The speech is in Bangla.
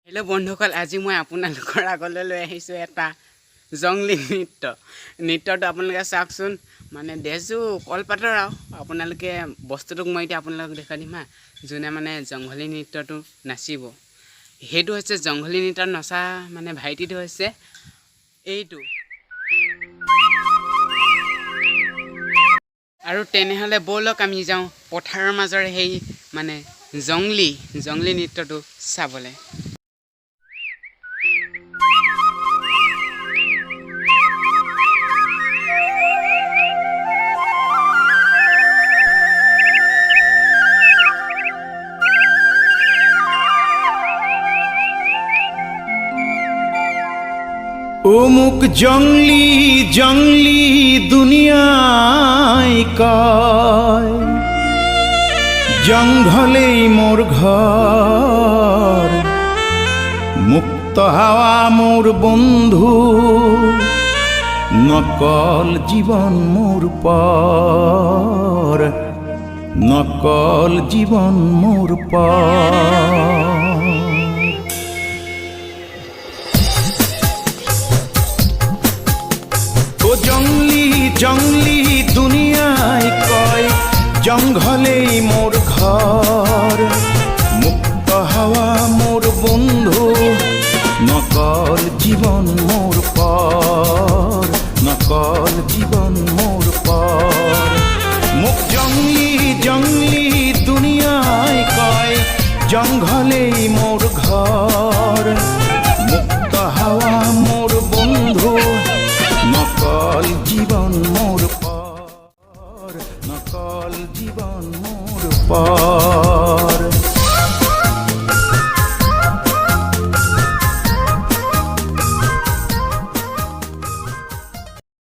হেল্ল' বন্ধুসকল, আজি মই আপোনালোকৰ আগলৈ লৈ আহিছোঁ এটা জংলী নৃত্যটো আপোনালোকে চাওকচোন। মানে দেজু কলপাতৰ আৰু আপোনালোকে বস্তুটোক মই এতিয়া আপোনালোকক দেখাই দিম হা। যোনে মানে জংঘলী নৃত্যটো নাচিব, সেইটো হৈছে জংঘলী নৃত্যত নচা মানে ভাইটিটো হৈছে এইটো। আৰু তেনেহ'লে ব'লক আমি যাওঁ পথাৰৰ মাজৰে সেই মানে জংলী নৃত্যটো চাবলৈ। অমুক জংলি দুনিয়ায় কয়, জঙ্গলেই মোর ঘর, মুক্ত হাওয়া মোর বন্ধু, নকল জীবন মোর পর, নকল জীবন মোর পর। জংলি দুনিয়ায় কয়, জঙ্গলেই মোর ঘর, মুক্ত হাওয়া মোর বন্ধু, নকল জীবন মোর